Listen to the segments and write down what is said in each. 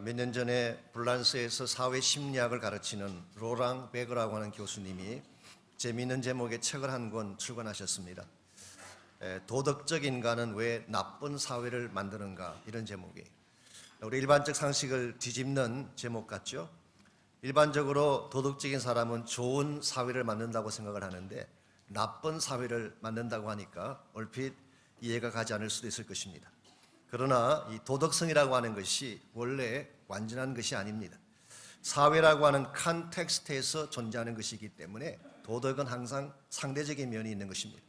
몇 년 전에 불란스에서 사회 심리학을 가르치는 로랑 베그라고 하는 교수님이 재미있는 제목의 책을 한 권 출간하셨습니다. 도덕적 인간은 왜 나쁜 사회를 만드는가, 이런 제목이에요. 우리 일반적 상식을 뒤집는 제목 같죠? 일반적으로 도덕적인 사람은 좋은 사회를 만든다고 생각을 하는데 나쁜 사회를 만든다고 하니까 얼핏 이해가 가지 않을 수도 있을 것입니다. 그러나 이 도덕성이라고 하는 것이 원래 완전한 것이 아닙니다. 사회라고 하는 컨텍스트에서 존재하는 것이기 때문에 도덕은 항상 상대적인 면이 있는 것입니다.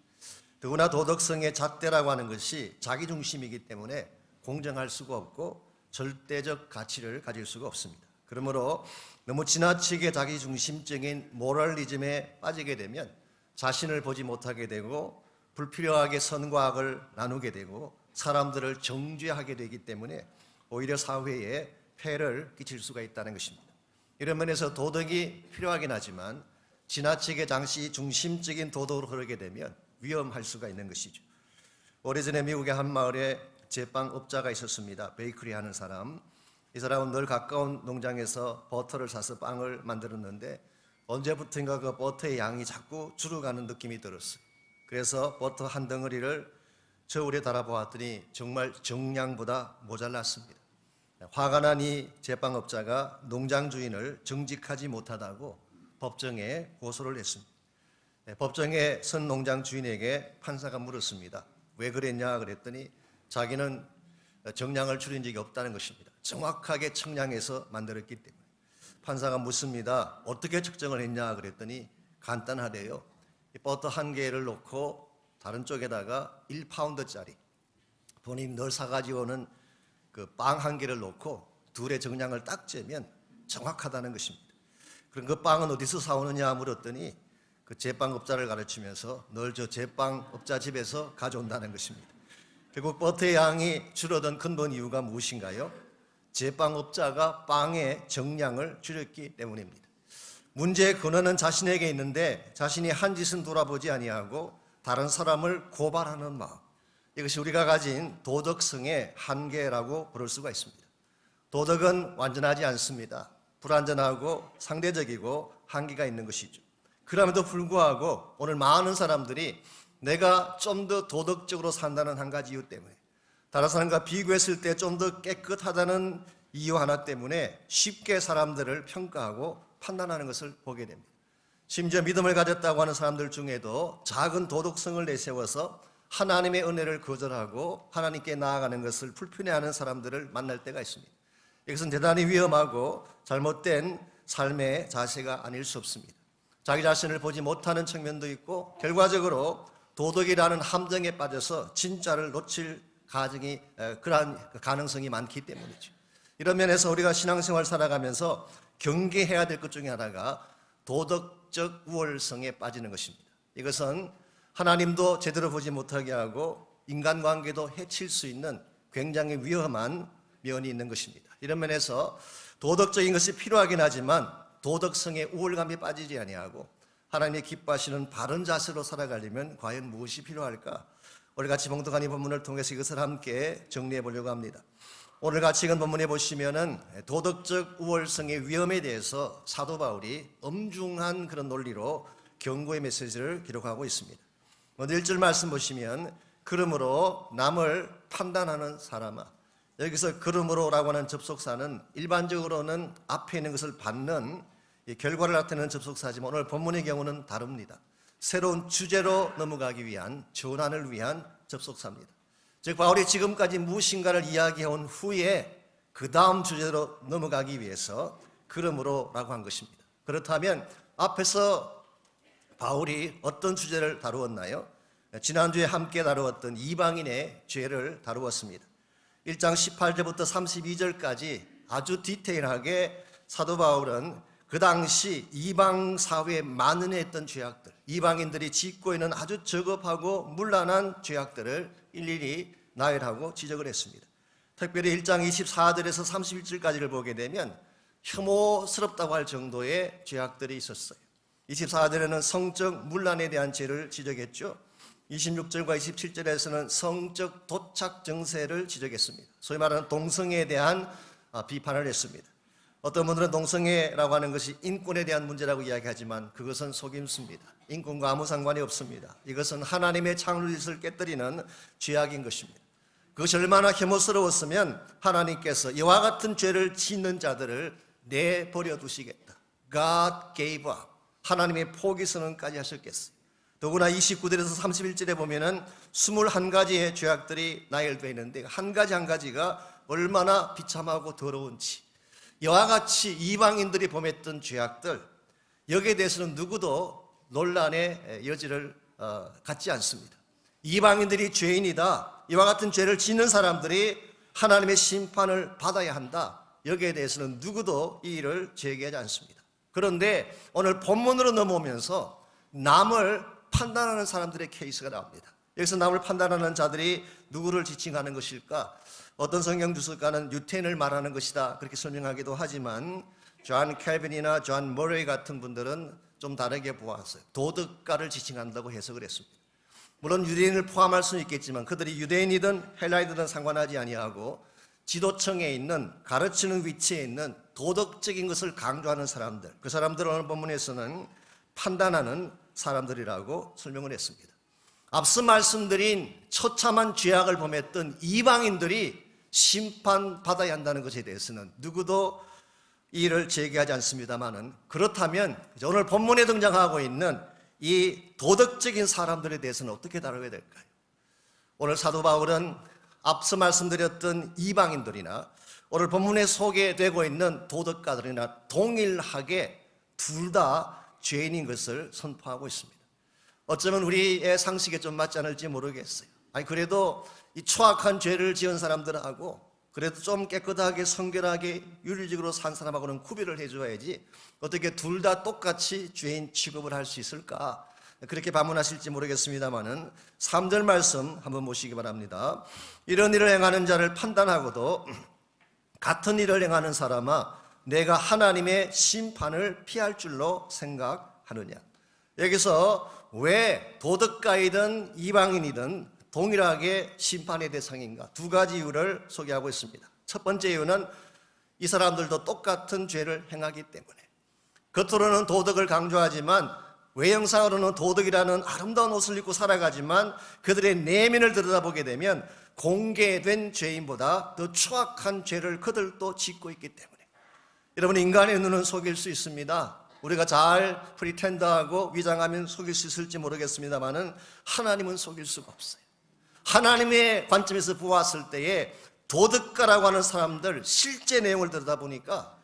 더구나 도덕성의 잣대라고 하는 것이 자기중심이기 때문에 공정할 수가 없고 절대적 가치를 가질 수가 없습니다. 그러므로 너무 지나치게 자기중심적인 모럴리즘에 빠지게 되면 자신을 보지 못하게 되고 불필요하게 선과 악을 나누게 되고 사람들을 정죄하게 되기 때문에 오히려 사회에 폐를 끼칠 수가 있다는 것입니다. 이런 면에서 도덕이 필요하긴 하지만 지나치게 당시 중심적인 도덕으로 흐르게 되면 위험할 수가 있는 것이죠. 오래전에 미국의 한 마을에 제빵업자가 있었습니다. 베이커리 하는 사람. 이 사람은 늘 가까운 농장에서 버터를 사서 빵을 만들었는데 언제부턴가 그 버터의 양이 자꾸 줄어가는 느낌이 들었어요. 그래서 버터 한 덩어리를 저울에 달아보았더니 정말 정량보다 모자랐습니다. 화가 난 이 제빵업자가 농장 주인을 정직하지 못하다고 법정에 고소를 했습니다. 법정에 선 농장 주인에게 판사가 물었습니다. 왜 그랬냐 그랬더니 자기는 정량을 줄인 적이 없다는 것입니다. 정확하게称량해서 만들었기 때문에. 판사가 묻습니다. 어떻게 측정을 했냐 그랬더니 간단하대요. 버터 한 개를 놓고 다른 쪽에다가 1파운드짜리 본인이 늘 사가지고 오는 그 빵 한 개를 놓고 둘의 정량을 딱 재면 정확하다는 것입니다. 그럼 그 빵은 어디서 사오느냐 물었더니 그 제빵업자를 가르치면서 늘 저 제빵업자 집에서 가져온다는 것입니다. 결국 버터의 양이 줄어든 근본 이유가 무엇인가요? 제빵업자가 빵의 정량을 줄였기 때문입니다. 문제의 근원은 자신에게 있는데 자신이 한 짓은 돌아보지 아니하고 다른 사람을 고발하는 마음, 이것이 우리가 가진 도덕성의 한계라고 부를 수가 있습니다. 도덕은 완전하지 않습니다. 불완전하고 상대적이고 한계가 있는 것이죠. 그럼에도 불구하고 오늘 많은 사람들이 내가 좀 더 도덕적으로 산다는 한 가지 이유 때문에, 다른 사람과 비교했을 때 좀 더 깨끗하다는 이유 하나 때문에 쉽게 사람들을 평가하고 판단하는 것을 보게 됩니다. 심지어 믿음을 가졌다고 하는 사람들 중에도 작은 도덕성을 내세워서 하나님의 은혜를 거절하고 하나님께 나아가는 것을 불편해하는 사람들을 만날 때가 있습니다. 이것은 대단히 위험하고 잘못된 삶의 자세가 아닐 수 없습니다. 자기 자신을 보지 못하는 측면도 있고 결과적으로 도덕이라는 함정에 빠져서 진짜를 놓칠 그러한 가능성이 많기 때문이죠. 이런 면에서 우리가 신앙생활 살아가면서 경계해야 될 것 중에 하나가 도덕적 우월성에 빠지는 것입니다. 이것은 하나님도 제대로 보지 못하게 하고 인간관계도 해칠 수 있는 굉장히 위험한 면이 있는 것입니다. 이런 면에서 도덕적인 것이 필요하긴 하지만 도덕성의 우월감에 빠지지 아니하고 하나님이 기뻐하시는 바른 자세로 살아가려면 과연 무엇이 필요할까? 오늘 같이 봉독한 이 본문을 통해서 이것을 함께 정리해 보려고 합니다. 오늘 같이 읽은 본문에 보시면은 도덕적 우월성의 위험에 대해서 사도 바울이 엄중한 그런 논리로 경고의 메시지를 기록하고 있습니다. 먼저 1절 말씀 보시면 그러므로 남을 판단하는 사람아, 여기서 그러므로라고 하는 접속사는 일반적으로는 앞에 있는 것을 받는 결과를 나타내는 접속사지만 오늘 본문의 경우는 다릅니다. 새로운 주제로 넘어가기 위한 전환을 위한 접속사입니다. 즉 바울이 지금까지 무엇인가를 이야기해온 후에 그 다음 주제로 넘어가기 위해서 그러므로라고 한 것입니다. 그렇다면 앞에서 바울이 어떤 주제를 다루었나요? 지난주에 함께 다루었던 이방인의 죄를 다루었습니다. 1장 18절부터 32절까지 아주 디테일하게 사도 바울은 그 당시 이방 사회에 만연했던 죄악들, 이방인들이 짓고 있는 아주 저급하고 문란한 죄악들을 일일이 나열하고 지적을 했습니다. 특별히 1장 24절에서 31절까지를 보게 되면 혐오스럽다고 할 정도의 죄악들이 있었어요. 24절에는 성적 문란에 대한 죄를 지적했죠. 26절과 27절에서는 성적 도착 증세를 지적했습니다. 소위 말하는 동성애에 대한 비판을 했습니다. 어떤 분들은 동성애라고 하는 것이 인권에 대한 문제라고 이야기하지만 그것은 속임수입니다. 인권과 아무 상관이 없습니다. 이것은 하나님의 창조짓을 깨뜨리는 죄악인 것입니다. 그것이 얼마나 혐오스러웠으면 하나님께서 이와 같은 죄를 짓는 자들을 내버려 두시겠다. God gave up. 하나님의 포기 선언까지 하셨겠어요. 더구나 29절에서 31절에 보면은 21가지의 죄악들이 나열되어 있는데 한 가지 한 가지가 얼마나 비참하고 더러운지, 이와 같이 이방인들이 범했던 죄악들, 여기에 대해서는 누구도 논란의 여지를 갖지 않습니다. 이방인들이 죄인이다, 이와 같은 죄를 짓는 사람들이 하나님의 심판을 받아야 한다, 여기에 대해서는 누구도 이 일을 제기하지 않습니다. 그런데 오늘 본문으로 넘어오면서 남을 판단하는 사람들의 케이스가 나옵니다. 여기서 남을 판단하는 자들이 누구를 지칭하는 것일까? 어떤 성경 주석가는 유태인을 말하는 것이다 그렇게 설명하기도 하지만 존 캘빈이나 존 머레이 같은 분들은 좀 다르게 보았어요. 도덕가를 지칭한다고 해석을 했습니다. 물론 유대인을 포함할 수는 있겠지만 그들이 유대인이든 헬라이든 상관하지 아니하고 지도층에 있는, 가르치는 위치에 있는 도덕적인 것을 강조하는 사람들, 그 사람들은 오늘 본문에서는 판단하는 사람들이라고 설명을 했습니다. 앞서 말씀드린 처참한 죄악을 범했던 이방인들이 심판받아야 한다는 것에 대해서는 누구도 이를 제기하지 않습니다만은, 그렇다면 오늘 본문에 등장하고 있는 이 도덕적인 사람들에 대해서는 어떻게 다루어야 될까요? 오늘 사도 바울은 앞서 말씀드렸던 이방인들이나 오늘 본문에 소개되고 있는 도덕가들이나 동일하게 둘 다 죄인인 것을 선포하고 있습니다. 어쩌면 우리의 상식에 좀 맞지 않을지 모르겠어요. 아니 그래도 이 추악한 죄를 지은 사람들하고 그래도 좀 깨끗하게 성결하게 윤리적으로 산 사람하고는 구별을 해줘야지 어떻게 둘 다 똑같이 죄인 취급을 할 수 있을까? 그렇게 반문하실지 모르겠습니다만은 3절 말씀 한번 보시기 바랍니다. 이런 일을 행하는 자를 판단하고도 같은 일을 행하는 사람아 내가 하나님의 심판을 피할 줄로 생각하느냐. 여기서 왜 도덕가이든 이방인이든 동일하게 심판의 대상인가? 두 가지 이유를 소개하고 있습니다. 첫 번째 이유는 이 사람들도 똑같은 죄를 행하기 때문에 겉으로는 도덕을 강조하지만 외형상으로는 도덕이라는 아름다운 옷을 입고 살아가지만 그들의 내면을 들여다보게 되면 공개된 죄인보다 더 추악한 죄를 그들도 짓고 있기 때문에, 여러분, 인간의 눈은 속일 수 있습니다. 우리가 잘 프리텐더하고 위장하면 속일 수 있을지 모르겠습니다만은 하나님은 속일 수가 없어요. 하나님의 관점에서 보았을 때에 도덕가라고 하는 사람들 실제 내용을 들여다보니까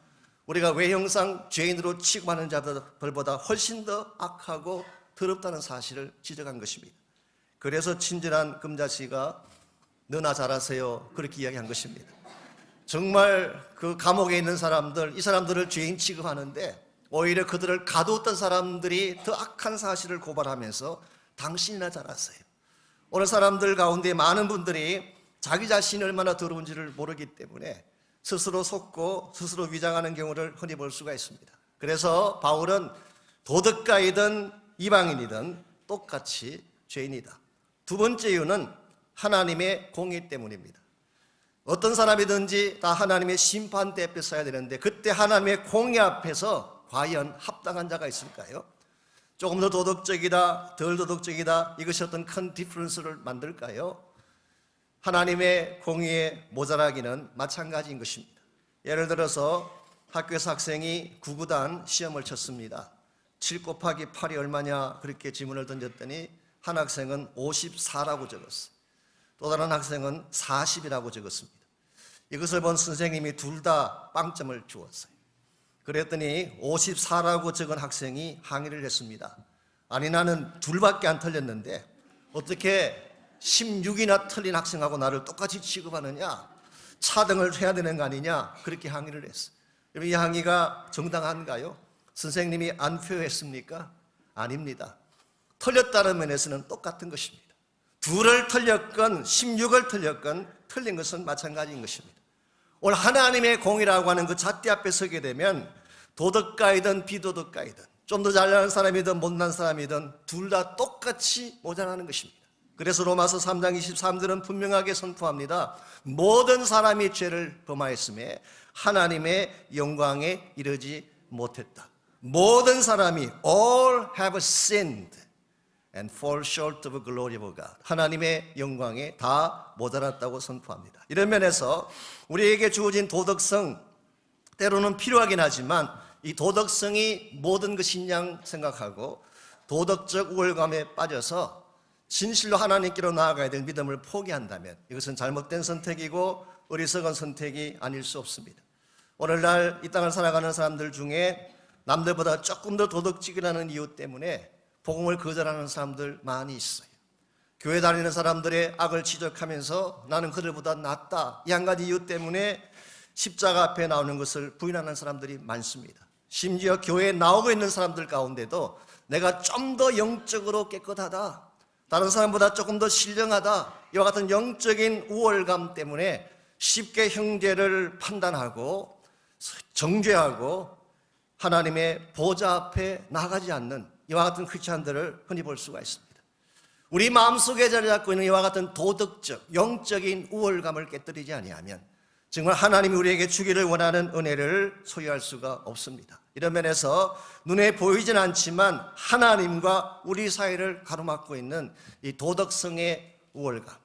우리가 외형상 죄인으로 취급하는 자들보다 훨씬 더 악하고 더럽다는 사실을 지적한 것입니다. 그래서 친절한 금자씨가 너나 잘하세요 그렇게 이야기한 것입니다. 정말 그 감옥에 있는 사람들, 이 사람들을 죄인 취급하는데 오히려 그들을 가두었던 사람들이 더 악한 사실을 고발하면서 당신이나 잘하세요. 오늘 사람들 가운데 많은 분들이 자기 자신이 얼마나 더러운지를 모르기 때문에 스스로 속고 스스로 위장하는 경우를 흔히 볼 수가 있습니다. 그래서 바울은 도덕가이든 이방인이든 똑같이 죄인이다. 두 번째 이유는 하나님의 공의 때문입니다. 어떤 사람이든지 다 하나님의 심판대 앞에 서야 되는데 그때 하나님의 공의 앞에서 과연 합당한 자가 있을까요? 조금 더 도덕적이다, 덜 도덕적이다, 이것이 어떤 큰 디퍼런스를 만들까요? 하나님의 공의에 모자라기는 마찬가지인 것입니다. 예를 들어서 학교에서 학생이 구구단 시험을 쳤습니다. 7 곱하기 8이 얼마냐 그렇게 질문을 던졌더니 한 학생은 54라고 적었어요. 또 다른 학생은 40이라고 적었습니다. 이것을 본 선생님이 둘 다 빵점을 주었어요. 그랬더니 54라고 적은 학생이 항의를 했습니다. 아니 나는 둘밖에 안 틀렸는데 어떻게 16이나 틀린 학생하고 나를 똑같이 취급하느냐, 차등을 해야 되는 거 아니냐 그렇게 항의를 했어요. 여러분, 이 항의가 정당한가요? 선생님이 안 표했습니까? 아닙니다. 틀렸다는 면에서는 똑같은 것입니다. 둘을 틀렸건 16을 틀렸건 틀린 것은 마찬가지인 것입니다. 오늘 하나님의 공의라고 하는 그 잣대 앞에 서게 되면 도덕가이든 비도덕가이든 좀 더 잘나는 사람이든 못난 사람이든 둘 다 똑같이 모자라는 것입니다. 그래서 로마서 3장 23절은 분명하게 선포합니다. 모든 사람이 죄를 범하였음에 하나님의 영광에 이르지 못했다. 모든 사람이 all have sinned and fall short of the glory of God. 하나님의 영광에 다 모자랐다고 선포합니다. 이런 면에서 우리에게 주어진 도덕성, 때로는 필요하긴 하지만 이 도덕성이 모든 것인 양 생각하고 도덕적 우월감에 빠져서 진실로 하나님께로 나아가야 될 믿음을 포기한다면 이것은 잘못된 선택이고 어리석은 선택이 아닐 수 없습니다. 오늘날 이 땅을 살아가는 사람들 중에 남들보다 조금 더 도덕적이라는 이유 때문에 복음을 거절하는 사람들 많이 있어요. 교회 다니는 사람들의 악을 지적하면서 나는 그들보다 낫다, 이 한 가지 이유 때문에 십자가 앞에 나오는 것을 부인하는 사람들이 많습니다. 심지어 교회에 나오고 있는 사람들 가운데도 내가 좀 더 영적으로 깨끗하다, 다른 사람보다 조금 더 신령하다, 이와 같은 영적인 우월감 때문에 쉽게 형제를 판단하고 정죄하고 하나님의 보좌 앞에 나가지 않는 이와 같은 크리스찬들을 흔히 볼 수가 있습니다. 우리 마음속에 자리 잡고 있는 이와 같은 도덕적, 영적인 우월감을 깨뜨리지 아니하면 정말 하나님이 우리에게 주기를 원하는 은혜를 소유할 수가 없습니다. 이런 면에서 눈에 보이진 않지만 하나님과 우리 사이를 가로막고 있는 이 도덕성의 우월감,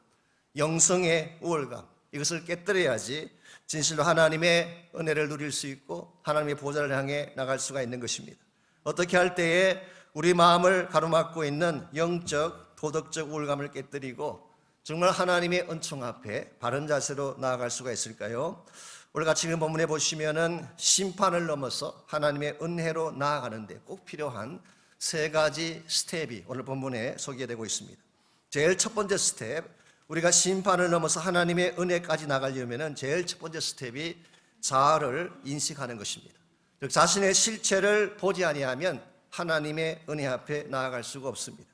영성의 우월감, 이것을 깨뜨려야지 진실로 하나님의 은혜를 누릴 수 있고 하나님의 보좌를 향해 나갈 수가 있는 것입니다. 어떻게 할 때에 우리 마음을 가로막고 있는 영적, 도덕적 우월감을 깨뜨리고 정말 하나님의 은총 앞에 바른 자세로 나아갈 수가 있을까요? 오늘 같이 읽은 본문에 보시면은 심판을 넘어서 하나님의 은혜로 나아가는데 꼭 필요한 세 가지 스텝이 오늘 본문에 소개되고 있습니다. 제일 첫 번째 스텝, 우리가 심판을 넘어서 하나님의 은혜까지 나가려면은 제일 첫 번째 스텝이 자아를 인식하는 것입니다. 즉 자신의 실체를 보지 아니하면 하나님의 은혜 앞에 나아갈 수가 없습니다.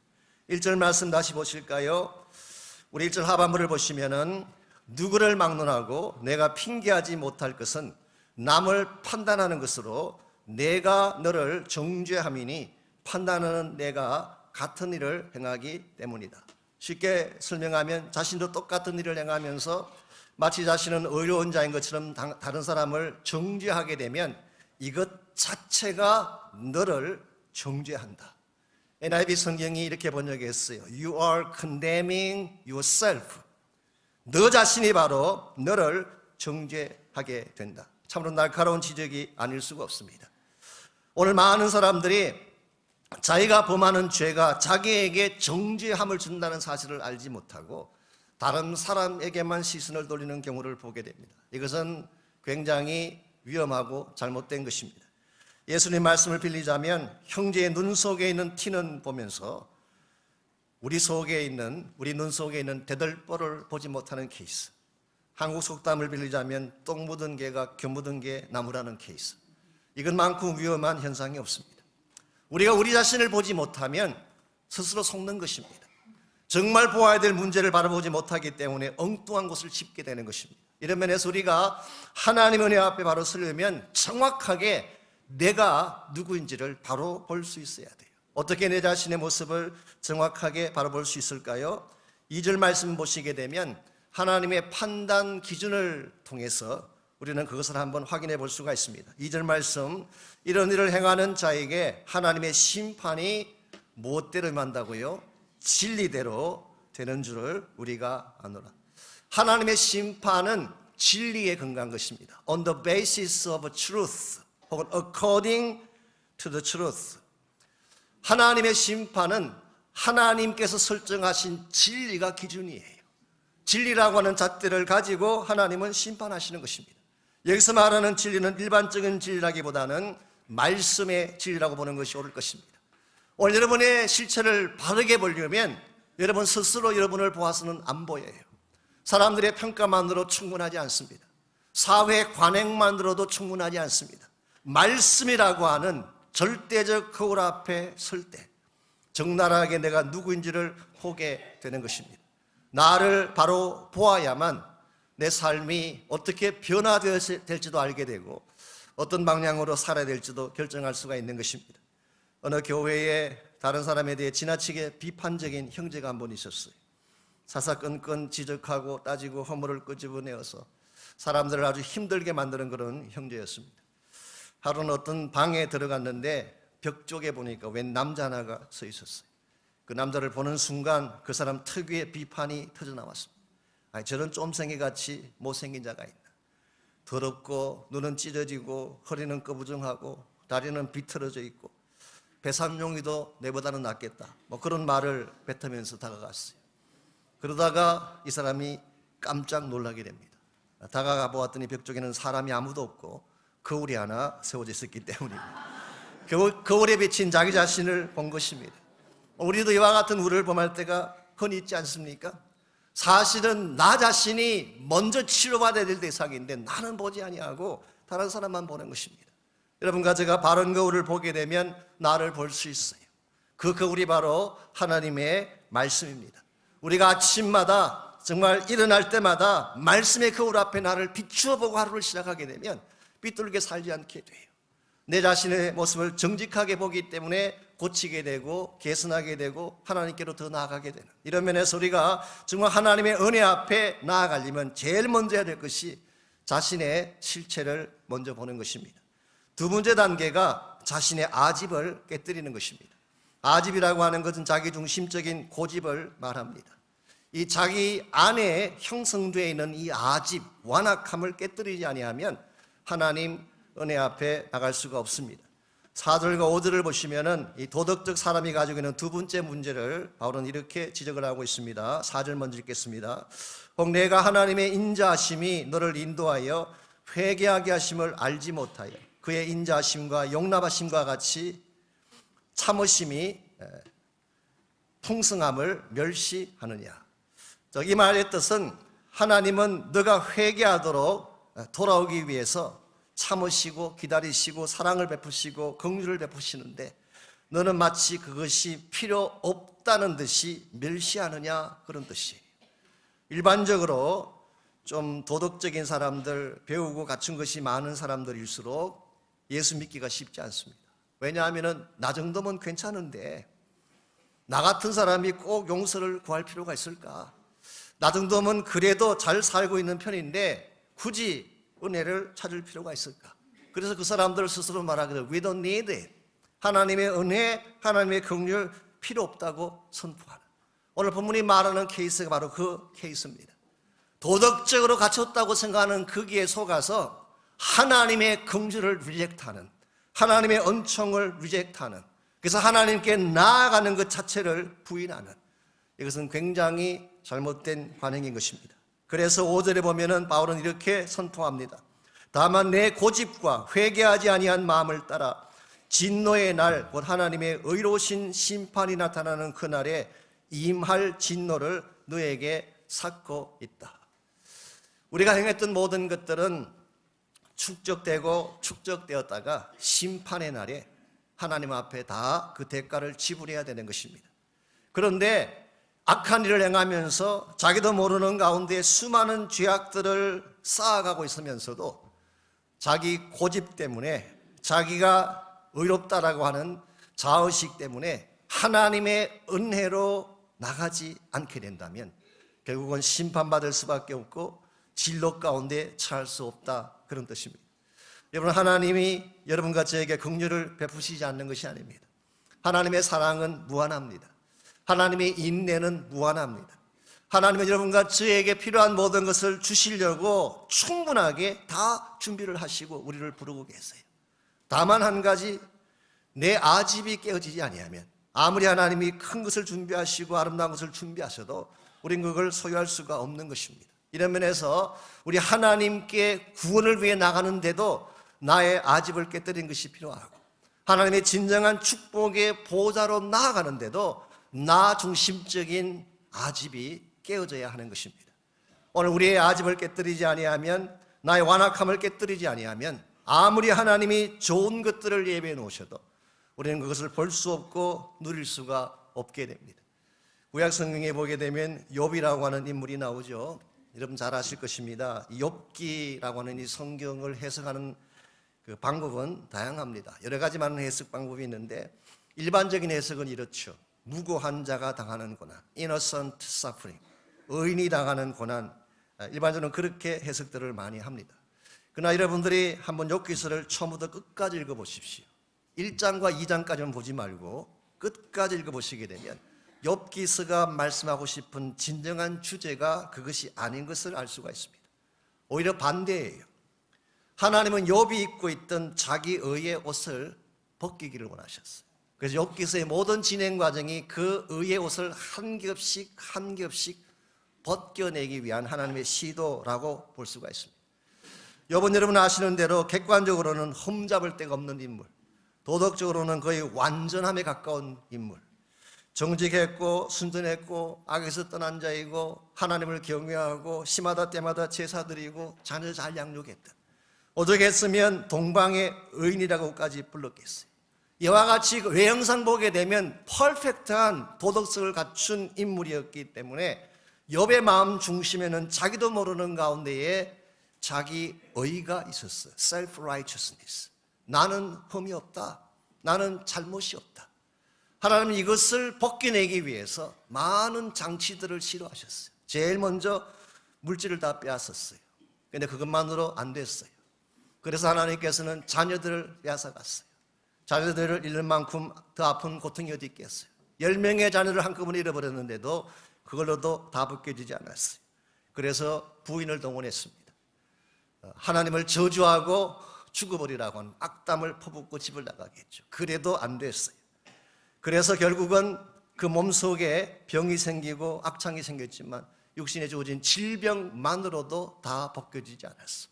1절 말씀 다시 보실까요? 우리 1절 하반부를 보시면은 누구를 막론하고 내가 핑계하지 못할 것은 남을 판단하는 것으로 내가 너를 정죄함이니 판단하는 내가 같은 일을 행하기 때문이다. 쉽게 설명하면 자신도 똑같은 일을 행하면서 마치 자신은 의로운 자인 것처럼 다른 사람을 정죄하게 되면 이것 자체가 너를 정죄한다. NIV 성경이 이렇게 번역했어요. You are condemning yourself. 너 자신이 바로 너를 정죄하게 된다. 참으로 날카로운 지적이 아닐 수가 없습니다. 오늘 많은 사람들이 자기가 범하는 죄가 자기에게 정죄함을 준다는 사실을 알지 못하고 다른 사람에게만 시선을 돌리는 경우를 보게 됩니다. 이것은 굉장히 위험하고 잘못된 것입니다. 예수님 말씀을 빌리자면 형제의 눈 속에 있는 티는 보면서 우리 눈 속에 있는 대들보를 보지 못하는 케이스. 한국 속담을 빌리자면 똥 묻은 개가 겨 묻은 개 나무라는 케이스. 이것만큼 위험한 현상이 없습니다. 우리가 우리 자신을 보지 못하면 스스로 속는 것입니다. 정말 보아야 될 문제를 바라보지 못하기 때문에 엉뚱한 곳을 짚게 되는 것입니다. 이런 면에서 우리가 하나님 은혜 앞에 바로 서려면 정확하게 내가 누구인지를 바로 볼 수 있어야 돼요. 어떻게 내 자신의 모습을 정확하게 바라볼 수 있을까요? 2절 말씀 보시게 되면 하나님의 판단 기준을 통해서 우리는 그것을 한번 확인해 볼 수가 있습니다. 2절 말씀, 이런 일을 행하는 자에게 하나님의 심판이 무엇대로 임한다고요? 진리대로 되는 줄을 우리가 아노라. 하나님의 심판은 진리에 근거한 것입니다. On the basis of truth 혹은 according to the truth. 하나님의 심판은 하나님께서 설정하신 진리가 기준이에요. 진리라고 하는 잣대를 가지고 하나님은 심판하시는 것입니다. 여기서 말하는 진리는 일반적인 진리라기보다는 말씀의 진리라고 보는 것이 옳을 것입니다. 오늘 여러분의 실체를 바르게 보려면 여러분 스스로 여러분을 보아서는 안 보여요. 사람들의 평가만으로 충분하지 않습니다. 사회 관행만으로도 충분하지 않습니다. 말씀이라고 하는 절대적 거울 앞에 설 때 적나라하게 내가 누구인지를 보게 되는 것입니다. 나를 바로 보아야만 내 삶이 어떻게 변화될지도 알게 되고 어떤 방향으로 살아야 될지도 결정할 수가 있는 것입니다. 어느 교회에 다른 사람에 대해 지나치게 비판적인 형제가 한 분 있었어요. 사사건건 지적하고 따지고 허물을 끄집어내어서 사람들을 아주 힘들게 만드는 그런 형제였습니다. 하루는 어떤 방에 들어갔는데 벽 쪽에 보니까 웬 남자 하나가 서 있었어요. 그 남자를 보는 순간 그 사람 특유의 비판이 터져나왔습니다. 아니, 저런 쫌생이같이 못생긴 자가 있나. 더럽고 눈은 찢어지고 허리는 꺼부정하고 다리는 비틀어져 있고 배삼룡이도 내보다는 낫겠다. 뭐 그런 말을 뱉으면서 다가갔어요. 그러다가 이 사람이 깜짝 놀라게 됩니다. 다가가 보았더니 벽 쪽에는 사람이 아무도 없고 거울이 하나 세워져 있었기 때문입니다. 거울에 비친 자기 자신을 본 것입니다. 우리도 이와 같은 우를 범할 때가 흔히 있지 않습니까? 사실은 나 자신이 먼저 치료받아야 될 대상인데 나는 보지 아니하고 다른 사람만 보는 것입니다. 여러분과 제가 바른 거울을 보게 되면 나를 볼 수 있어요. 그 거울이 바로 하나님의 말씀입니다. 우리가 아침마다 정말 일어날 때마다 말씀의 거울 앞에 나를 비추어 보고 하루를 시작하게 되면 삐뚤게 살지 않게 돼요. 내 자신의 모습을 정직하게 보기 때문에 고치게 되고 개선하게 되고 하나님께로 더 나아가게 되는, 이런 면에서 우리가 정말 하나님의 은혜 앞에 나아가려면 제일 먼저 해야 될 것이 자신의 실체를 먼저 보는 것입니다. 두 번째 단계가 자신의 아집을 깨뜨리는 것입니다. 아집이라고 하는 것은 자기중심적인 고집을 말합니다. 이 자기 안에 형성되어 있는 이 아집, 완악함을 깨뜨리지 아니하면 하나님 은혜 앞에 나갈 수가 없습니다. 4절과 5절을 보시면은 이 도덕적 사람이 가지고 있는 두 번째 문제를 바울은 이렇게 지적을 하고 있습니다. 4절 먼저 읽겠습니다. 혹 내가 하나님의 인자하심이 너를 인도하여 회개하게 하심을 알지 못하여 그의 인자하심과 용납하심과 같이 참으심이 풍성함을 멸시하느냐. 이 말의 뜻은 하나님은 너가 회개하도록 돌아오기 위해서 참으시고 기다리시고 사랑을 베푸시고 긍휼을 베푸시는데 너는 마치 그것이 필요 없다는 듯이 멸시하느냐, 그런 뜻이에요. 일반적으로 좀 도덕적인 사람들, 배우고 갖춘 것이 많은 사람들일수록 예수 믿기가 쉽지 않습니다. 왜냐하면 나 정도면 괜찮은데 나 같은 사람이 꼭 용서를 구할 필요가 있을까? 나 정도면 그래도 잘 살고 있는 편인데 굳이 은혜를 찾을 필요가 있을까? 그래서 그 사람들 스스로 말하기를 We don't need it. 하나님의 은혜, 하나님의 긍휼 필요 없다고 선포하는, 오늘 본문이 말하는 케이스가 바로 그 케이스입니다. 도덕적으로 갖췄다고 생각하는 거기에 속아서 하나님의 긍휼을 리젝트하는, 하나님의 은총을 리젝트하는, 그래서 하나님께 나아가는 것 자체를 부인하는, 이것은 굉장히 잘못된 관행인 것입니다. 그래서 5절에 보면은 바울은 이렇게 선포합니다. 다만 내 고집과 회개하지 아니한 마음을 따라 진노의 날, 곧 하나님의 의로우신 심판이 나타나는 그날에 임할 진노를 너에게 삭고 있다. 우리가 행했던 모든 것들은 축적되고 축적되었다가 심판의 날에 하나님 앞에 다 그 대가를 지불해야 되는 것입니다. 그런데 악한 일을 행하면서 자기도 모르는 가운데 수많은 죄악들을 쌓아가고 있으면서도 자기 고집 때문에, 자기가 의롭다라고 하는 자의식 때문에 하나님의 은혜로 나가지 않게 된다면 결국은 심판받을 수밖에 없고 진로 가운데 처할 수 없다, 그런 뜻입니다. 여러분, 하나님이 여러분과 저에게 긍휼을 베푸시지 않는 것이 아닙니다. 하나님의 사랑은 무한합니다. 하나님의 인내는 무한합니다. 하나님은 여러분과 저에게 필요한 모든 것을 주시려고 충분하게 다 준비를 하시고 우리를 부르고 계세요. 다만 한 가지, 내 아집이 깨어지지 아니하면 아무리 하나님이 큰 것을 준비하시고 아름다운 것을 준비하셔도 우린 그걸 소유할 수가 없는 것입니다. 이런 면에서 우리 하나님께 구원을 위해 나가는데도 나의 아집을 깨뜨린 것이 필요하고, 하나님의 진정한 축복의 보좌로 나아가는데도 나 중심적인 아집이 깨어져야 하는 것입니다. 오늘 우리의 아집을 깨뜨리지 아니하면, 나의 완악함을 깨뜨리지 아니하면 아무리 하나님이 좋은 것들을 예배해 놓으셔도 우리는 그것을 볼 수 없고 누릴 수가 없게 됩니다. 구약 성경에 보게 되면 욥이라고 하는 인물이 나오죠. 여러분 잘 아실 것입니다. 욥기라고 하는 이 성경을 해석하는 그 방법은 다양합니다. 여러 가지 많은 해석 방법이 있는데 일반적인 해석은 이렇죠. 무고한 자가 당하는 고난, innocent suffering, 의인이 당하는 고난, 일반적으로 그렇게 해석들을 많이 합니다. 그러나 여러분들이 한번 욥기서를 처음부터 끝까지 읽어보십시오. 1장과 2장까지만 보지 말고 끝까지 읽어보시게 되면 욥기서가 말씀하고 싶은 진정한 주제가 그것이 아닌 것을 알 수가 있습니다. 오히려 반대예요. 하나님은 욥이 입고 있던 자기 의의 옷을 벗기기를 원하셨어요. 그래서 욥기서의 모든 진행 과정이 그 의의 옷을 한 겹씩 한 겹씩 벗겨내기 위한 하나님의 시도라고 볼 수가 있습니다. 욥은 여러분 아시는 대로 객관적으로는 흠잡을 데가 없는 인물, 도덕적으로는 거의 완전함에 가까운 인물, 정직했고 순전했고 악에서 떠난 자이고 하나님을 경외하고 시마다 때마다 제사 드리고 자녀 잘 양육했던, 오죽했으면 동방의 의인이라고까지 불렀겠어요. 이와 같이 외형상 보게 되면 퍼펙트한 도덕성을 갖춘 인물이었기 때문에 욥의 마음 중심에는 자기도 모르는 가운데에 자기 의가 있었어요. self-righteousness. 나는 흠이 없다. 나는 잘못이 없다. 하나님은 이것을 벗겨내기 위해서 많은 장치들을 시도하셨어요. 제일 먼저 물질을 다 빼앗았어요. 그런데 그것만으로 안 됐어요. 그래서 하나님께서는 자녀들을 빼앗아갔어요. 자녀들을 잃는 만큼 더 아픈 고통이 어디 있겠어요. 10명의 자녀를 한꺼번에 잃어버렸는데도 그걸로도 다 벗겨지지 않았어요. 그래서 부인을 동원했습니다. 하나님을 저주하고 죽어버리라고 하는 악담을 퍼붓고 집을 나가게 했죠. 그래도 안 됐어요. 그래서 결국은 그 몸속에 병이 생기고 악창이 생겼지만 육신에 주어진 질병만으로도 다 벗겨지지 않았어.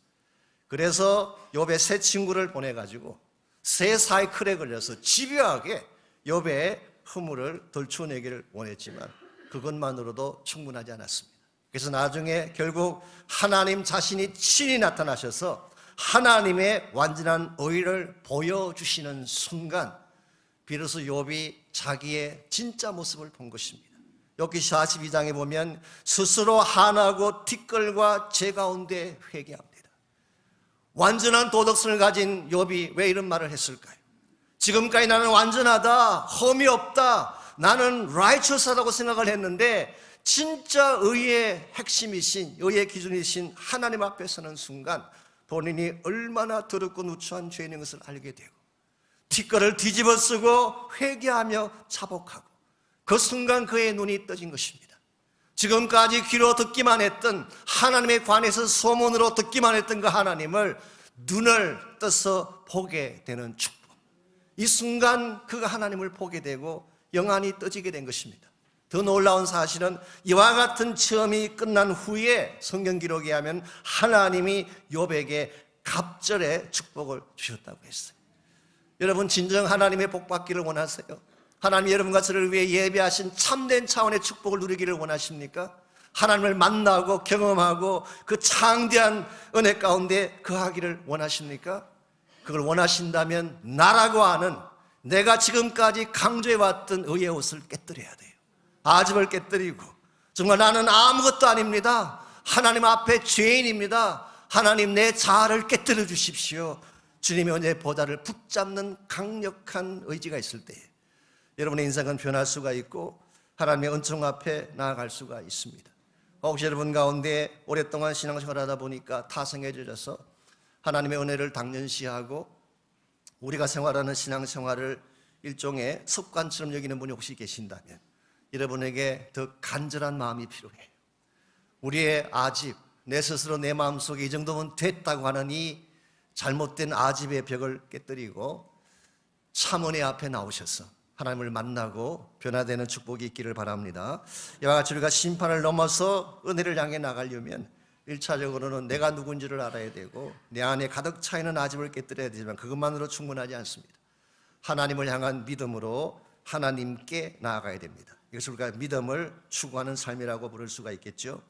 그래서 욥의 세 친구를 보내가지고 세 사이클에 걸려서 집요하게 욥의 허물을 덜쳐내기를 원했지만 그것만으로도 충분하지 않았습니다. 그래서 나중에 결국 하나님 자신이 친히 나타나셔서 하나님의 완전한 의를 보여주시는 순간 비로소 욥이 자기의 진짜 모습을 본 것입니다. 욥기 42장에 보면 스스로 한하고 티끌과 재 가운데 회개합니다. 완전한 도덕성을 가진 욥이 왜 이런 말을 했을까요? 지금까지 나는 완전하다, 흠이 없다, 나는 righteous하다고 생각을 했는데 진짜 의의 핵심이신, 의의 기준이신 하나님 앞에 서는 순간 본인이 얼마나 더럽고 누추한 죄인인 것을 알게 되고 티끌을 뒤집어 쓰고 회개하며 자복하고 그 순간 그의 눈이 떠진 것입니다. 지금까지 귀로 듣기만 했던 하나님에 관해서 소문으로 듣기만 했던 그 하나님을 눈을 떠서 보게 되는 축복. 이 순간 그가 하나님을 보게 되고 영안이 떠지게 된 것입니다. 더 놀라운 사실은 이와 같은 체험이 끝난 후에 성경 기록에 하면 하나님이 욥에게 갑절의 축복을 주셨다고 했어요. 여러분 진정 하나님의 복 받기를 원하세요? 하나님이 여러분과 저를 위해 예배하신 참된 차원의 축복을 누리기를 원하십니까? 하나님을 만나고 경험하고 그 창대한 은혜 가운데 거하기를 원하십니까? 그걸 원하신다면 나라고 하는 내가 지금까지 강조해왔던 의의 옷을 깨뜨려야 돼요. 아집을 깨뜨리고 정말 나는 아무것도 아닙니다. 하나님 앞에 죄인입니다. 하나님 내 자아를 깨뜨려 주십시오. 주님의 은혜의 보좌를 붙잡는 강력한 의지가 있을 때 여러분의 인생은 변할 수가 있고 하나님의 은총 앞에 나아갈 수가 있습니다. 혹시 여러분 가운데 오랫동안 신앙생활하다 보니까 타성에 젖어서 하나님의 은혜를 당연시하고 우리가 생활하는 신앙생활을 일종의 습관처럼 여기는 분이 혹시 계신다면 여러분에게 더 간절한 마음이 필요해요. 우리의 아집, 내 스스로 내 마음속에 이 정도면 됐다고 하는 이 잘못된 아집의 벽을 깨뜨리고 참 은혜 앞에 나오셔서 하나님을 만나고 변화되는 축복이 있기를 바랍니다. 이와 같이 우리가 심판을 넘어서 은혜를 향해 나가려면 1차적으로는 내가 누군지를 알아야 되고 내 안에 가득 차 있는 아집을 깨뜨려야 되지만 그것만으로 충분하지 않습니다. 하나님을 향한 믿음으로 하나님께 나아가야 됩니다. 이것을 우리가 믿음을 추구하는 삶이라고 부를 수가 있겠죠.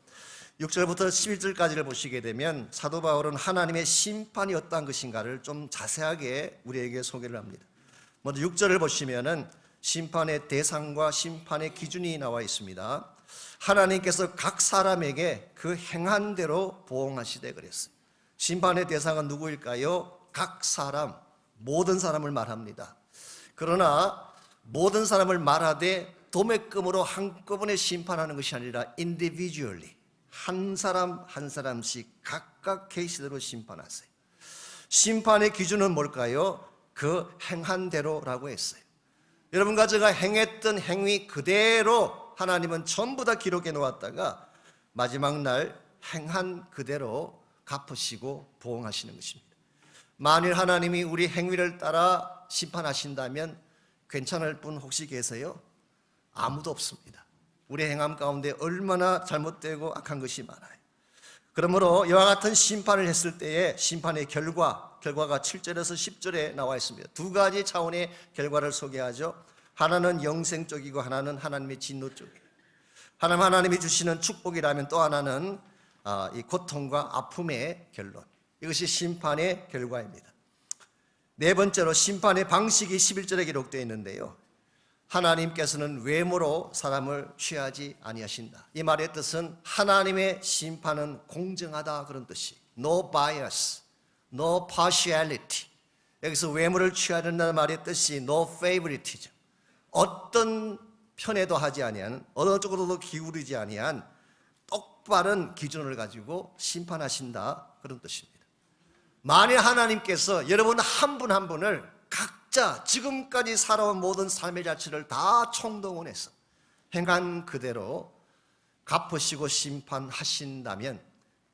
6절부터 11절까지를 보시게 되면 사도 바울은 하나님의 심판이 어떠한 것인가를 좀 자세하게 우리에게 소개를 합니다. 먼저 6절을 보시면은 심판의 대상과 심판의 기준이 나와 있습니다. 하나님께서 각 사람에게 그 행한 대로 보응하시되 그랬어요. 심판의 대상은 누구일까요? 각 사람, 모든 사람을 말합니다. 그러나 모든 사람을 말하되 도매금으로 한꺼번에 심판하는 것이 아니라 individually 한 사람 한 사람씩 각각 계시대로 심판하세요. 심판의 기준은 뭘까요? 그 행한 대로라고 했어요. 여러분과 제가 행했던 행위 그대로 하나님은 전부 다 기록해 놓았다가 마지막 날 행한 그대로 갚으시고 보응하시는 것입니다. 만일 하나님이 우리 행위를 따라 심판하신다면 괜찮을 분 혹시 계세요? 아무도 없습니다. 우리 행함 가운데 얼마나 잘못되고 악한 것이 많아요. 그러므로 이와 같은 심판을 했을 때에 심판의 결과가 7절에서 10절에 나와 있습니다. 두 가지 차원의 결과를 소개하죠. 하나는 영생적이고 하나는 하나님의 진노 쪽이에요. 하나님이 주시는 축복이라면 또 하나는 이 고통과 아픔의 결론. 이것이 심판의 결과입니다. 네 번째로 심판의 방식이 11절에 기록되어 있는데요. 하나님께서는 외모로 사람을 취하지 아니하신다. 이 말의 뜻은 하나님의 심판은 공정하다 그런 뜻이. No bias, no partiality. 여기서 외모를 취하는다는 말의 뜻이 no favoritism. 어떤 편에도 하지 아니한, 어느 쪽으로도 기울이지 아니한 똑바른 기준을 가지고 심판하신다 그런 뜻입니다. 만일 하나님께서 여러분 한 분 한 분을 각자 지금까지 살아온 모든 삶의 자체를 다 총동원해서 행한 그대로 갚으시고 심판하신다면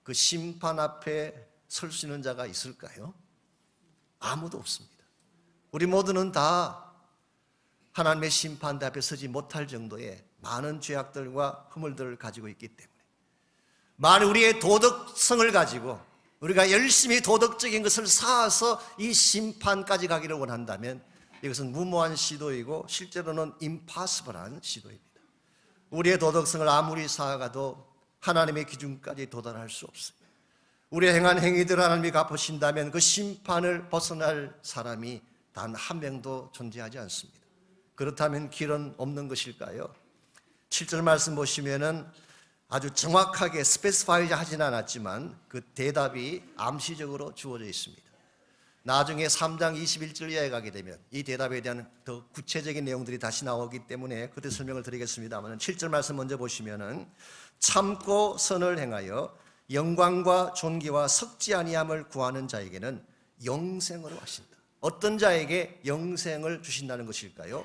그 심판 앞에 설 수 있는 자가 있을까요? 아무도 없습니다. 우리 모두는 다 하나님의 심판 앞에 서지 못할 정도의 많은 죄악들과 허물들을 가지고 있기 때문에 만일 우리의 도덕성을 가지고 우리가 열심히 도덕적인 것을 쌓아서 이 심판까지 가기를 원한다면 이것은 무모한 시도이고 실제로는 임파서블한 시도입니다. 우리의 도덕성을 아무리 쌓아가도 하나님의 기준까지 도달할 수 없습니다. 우리의 행한 행위들 하나님이 갚으신다면 그 심판을 벗어날 사람이 단 한 명도 존재하지 않습니다. 그렇다면 길은 없는 것일까요? 7절 말씀 보시면은 아주 정확하게 스페시파이즈 하진 않았지만 그 대답이 암시적으로 주어져 있습니다. 나중에 3장 21절 이하에 가게 되면 이 대답에 대한 더 구체적인 내용들이 다시 나오기 때문에 그때 설명을 드리겠습니다만 7절 말씀 먼저 보시면은 참고 선을 행하여 영광과 존귀와 썩지 아니함을 구하는 자에게는 영생으로 하신다. 어떤 자에게 영생을 주신다는 것일까요?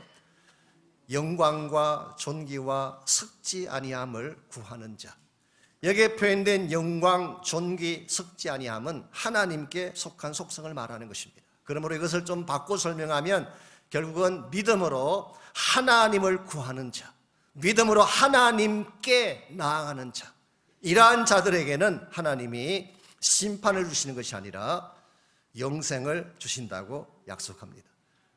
영광과 존귀와 썩지 아니함을 구하는 자. 여기에 표현된 영광, 존귀, 썩지 아니함은 하나님께 속한 속성을 말하는 것입니다. 그러므로 이것을 좀 바꿔 설명하면 결국은 믿음으로 하나님을 구하는 자, 믿음으로 하나님께 나아가는 자, 이러한 자들에게는 하나님이 심판을 주시는 것이 아니라 영생을 주신다고 약속합니다.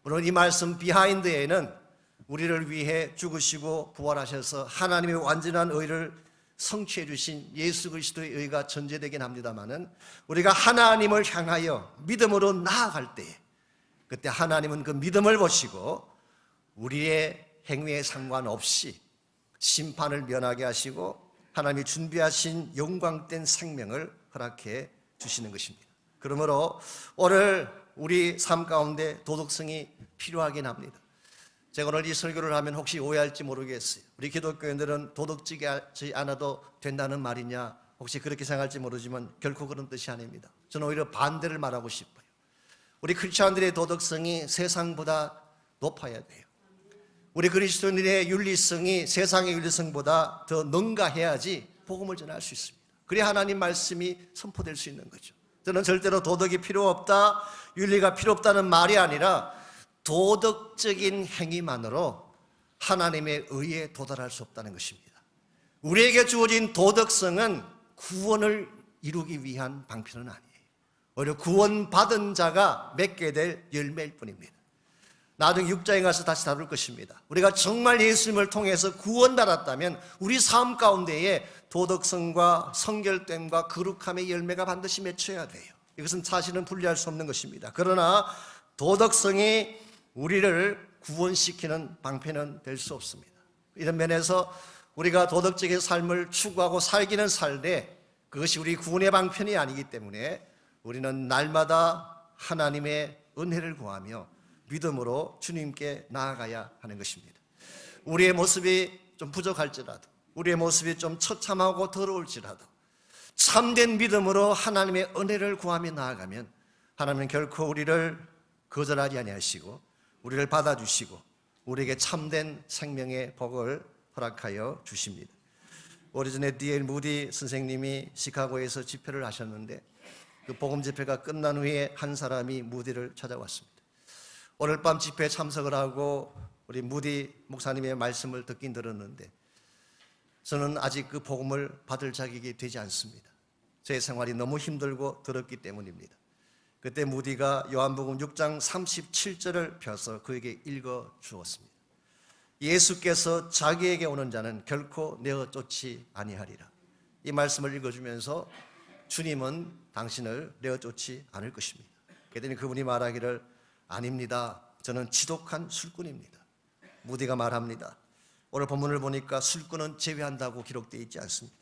물론 이 말씀 비하인드에는 우리를 위해 죽으시고 부활하셔서 하나님의 완전한 의를 성취해 주신 예수 그리스도의 의가 전제되긴 합니다마는 우리가 하나님을 향하여 믿음으로 나아갈 때에 그때 하나님은 그 믿음을 보시고 우리의 행위에 상관없이 심판을 면하게 하시고 하나님이 준비하신 영광된 생명을 허락해 주시는 것입니다. 그러므로 오늘 우리 삶 가운데 도덕성이 필요하긴 합니다. 제가 오늘 이 설교를 하면 혹시 오해할지 모르겠어요. 우리 기독교인들은 도덕적이지 않아도 된다는 말이냐, 혹시 그렇게 생각할지 모르지만 결코 그런 뜻이 아닙니다. 저는 오히려 반대를 말하고 싶어요. 우리 크리스천들의 도덕성이 세상보다 높아야 돼요. 우리 그리스도인들의 윤리성이 세상의 윤리성보다 더 능가해야지 복음을 전할 수 있습니다. 그래야 하나님 말씀이 선포될 수 있는 거죠. 저는 절대로 도덕이 필요 없다, 윤리가 필요 없다는 말이 아니라 도덕적인 행위만으로 하나님의 의에 도달할 수 없다는 것입니다. 우리에게 주어진 도덕성은 구원을 이루기 위한 방편은 아니에요. 오히려 구원받은 자가 맺게 될 열매일 뿐입니다. 나중에 6장에 가서 다시 다룰 것입니다. 우리가 정말 예수님을 통해서 구원받았다면 우리 삶 가운데에 도덕성과 성결됨과 거룩함의 열매가 반드시 맺혀야 돼요. 이것은 사실은 분리할 수 없는 것입니다. 그러나 도덕성이 우리를 구원시키는 방편은 될 수 없습니다. 이런 면에서 우리가 도덕적인 삶을 추구하고 살기는 살되 그것이 우리 구원의 방편이 아니기 때문에 우리는 날마다 하나님의 은혜를 구하며 믿음으로 주님께 나아가야 하는 것입니다. 우리의 모습이 좀 부족할지라도 우리의 모습이 좀 처참하고 더러울지라도 참된 믿음으로 하나님의 은혜를 구하며 나아가면 하나님은 결코 우리를 거절하지 아니하시고 우리를 받아주시고 우리에게 참된 생명의 복을 허락하여 주십니다. 오래전에 D.L. 무디 선생님이 시카고에서 집회를 하셨는데 그 복음 집회가 끝난 후에 한 사람이 무디를 찾아왔습니다. 오늘 밤 집회에 참석을 하고 우리 무디 목사님의 말씀을 듣긴 들었는데 저는 아직 그 복음을 받을 자격이 되지 않습니다. 제 생활이 너무 힘들고 더럽기 때문입니다. 그때 무디가 요한복음 6장 37절을 펴서 그에게 읽어 주었습니다. 예수께서 자기에게 오는 자는 결코 내어 쫓지 아니하리라. 이 말씀을 읽어주면서 주님은 당신을 내어 쫓지 않을 것입니다. 그랬더니 그분이 말하기를 아닙니다. 저는 지독한 술꾼입니다. 무디가 말합니다. 오늘 본문을 보니까 술꾼은 제외한다고 기록되어 있지 않습니다.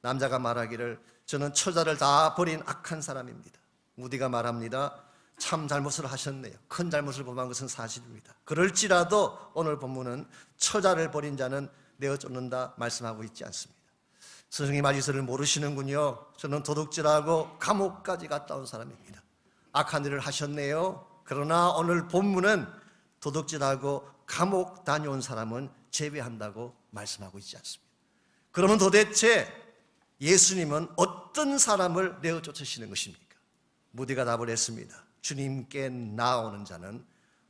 남자가 말하기를 저는 처자를 다 버린 악한 사람입니다. 무디가 말합니다. 참 잘못을 하셨네요. 큰 잘못을 범한 것은 사실입니다. 그럴지라도 오늘 본문은 처자를 버린 자는 내어 쫓는다 말씀하고 있지 않습니다. 스승님 아지서를 모르시는군요. 저는 도둑질하고 감옥까지 갔다 온 사람입니다. 악한 일을 하셨네요. 그러나 오늘 본문은 도둑질하고 감옥 다녀온 사람은 제외한다고 말씀하고 있지 않습니다. 그러면 도대체 예수님은 어떤 사람을 내어 쫓으시는 것입니까? 무디가 답을 했습니다. 주님께 나아오는 자는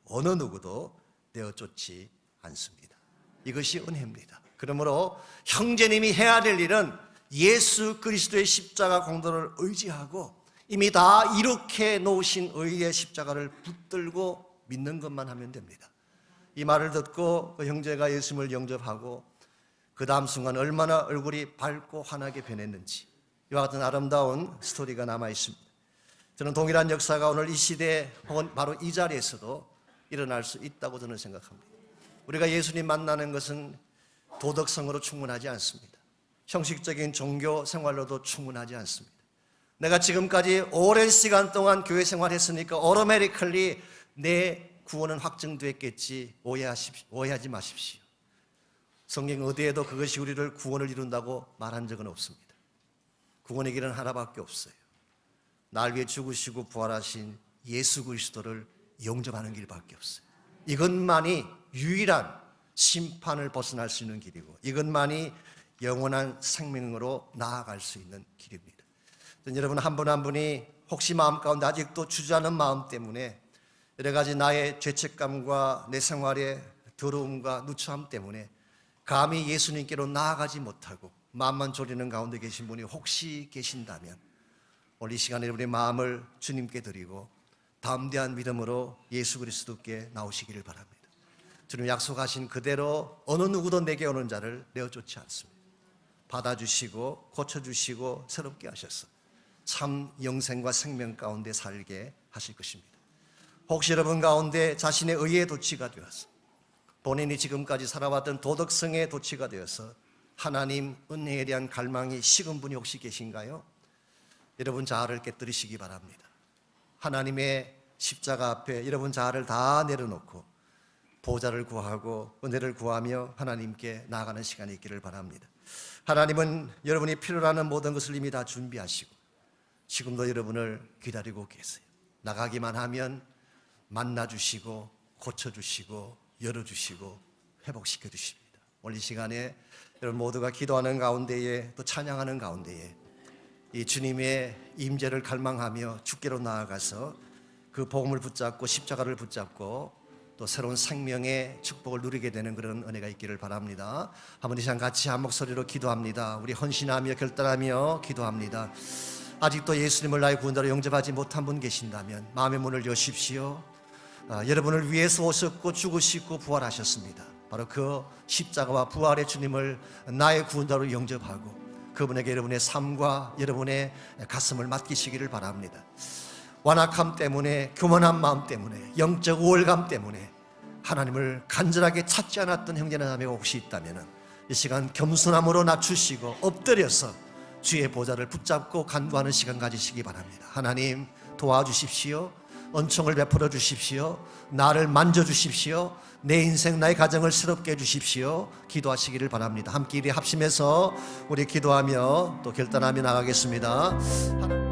어느 누구도 내어 쫓지 않습니다. 이것이 은혜입니다. 그러므로 형제님이 해야 될 일은 예수 그리스도의 십자가 공로를 의지하고 이미 다 이렇게 놓으신 의의 십자가를 붙들고 믿는 것만 하면 됩니다. 이 말을 듣고 그 형제가 예수님을 영접하고 그 다음 순간 얼마나 얼굴이 밝고 환하게 변했는지 이와 같은 아름다운 스토리가 남아 있습니다. 저는 동일한 역사가 오늘 이 시대에 혹은 바로 이 자리에서도 일어날 수 있다고 저는 생각합니다. 우리가 예수님 만나는 것은 도덕성으로 충분하지 않습니다. 형식적인 종교 생활로도 충분하지 않습니다. 내가 지금까지 오랜 시간 동안 교회 생활했으니까 automatically 내 구원은 확정됐겠지 오해하지 마십시오. 성경 어디에도 그것이 우리를 구원을 이룬다고 말한 적은 없습니다. 구원의 길은 하나밖에 없어요. 날 위해 죽으시고 부활하신 예수 그리스도를 영접하는 길밖에 없어요. 이것만이 유일한 심판을 벗어날 수 있는 길이고 이것만이 영원한 생명으로 나아갈 수 있는 길입니다. 여러분 한 분 한 분이 혹시 마음 가운데 아직도 주저하는 마음 때문에 여러 가지 나의 죄책감과 내 생활의 더러움과 누추함 때문에 감히 예수님께로 나아가지 못하고 마음만 졸이는 가운데 계신 분이 혹시 계신다면 오늘 이 시간에 우리의 마음을 주님께 드리고 담대한 믿음으로 예수 그리스도께 나오시기를 바랍니다. 주님 약속하신 그대로 어느 누구도 내게 오는 자를 내어 쫓지 않습니다. 받아주시고 고쳐주시고 새롭게 하셔서 참 영생과 생명 가운데 살게 하실 것입니다. 혹시 여러분 가운데 자신의 의의 도취가 되어서 본인이 지금까지 살아왔던 도덕성의 도취가 되어서 하나님 은혜에 대한 갈망이 식은 분이 혹시 계신가요? 여러분 자아를 깨뜨리시기 바랍니다. 하나님의 십자가 앞에 여러분 자아를 다 내려놓고 보좌를 구하고 은혜를 구하며 하나님께 나아가는 시간이 있기를 바랍니다. 하나님은 여러분이 필요로 하는 모든 것을 이미 다 준비하시고 지금도 여러분을 기다리고 계세요. 나가기만 하면 만나주시고 고쳐주시고 열어주시고 회복시켜 주십니다. 오늘 이 시간에 여러분 모두가 기도하는 가운데에 또 찬양하는 가운데에 이 주님의 임재를 갈망하며 주께로 나아가서 그 복음을 붙잡고 십자가를 붙잡고 또 새로운 생명의 축복을 누리게 되는 그런 은혜가 있기를 바랍니다. 한번 이 시간 같이 한 목소리로 기도합니다. 우리 헌신하며 결단하며 기도합니다. 아직도 예수님을 나의 구원자로 영접하지 못한 분 계신다면 마음의 문을 여십시오. 여러분을 위해서 오셨고 죽으시고 부활하셨습니다. 바로 그 십자가와 부활의 주님을 나의 구원자로 영접하고 그분에게 여러분의 삶과 여러분의 가슴을 맡기시기를 바랍니다. 완악함 때문에, 교만한 마음 때문에, 영적 우월감 때문에 하나님을 간절하게 찾지 않았던 형제나 자매가 혹시 있다면 이 시간 겸손함으로 낮추시고 엎드려서 주의 보좌를 붙잡고 간구하는 시간 가지시기 바랍니다. 하나님 도와주십시오. 은총을 베풀어 주십시오. 나를 만져 주십시오. 내 인생 나의 가정을 새롭게 해 주십시오. 기도하시기를 바랍니다. 함께 이리 합심해서 우리 기도하며 또 결단하며 나가겠습니다. 하나님.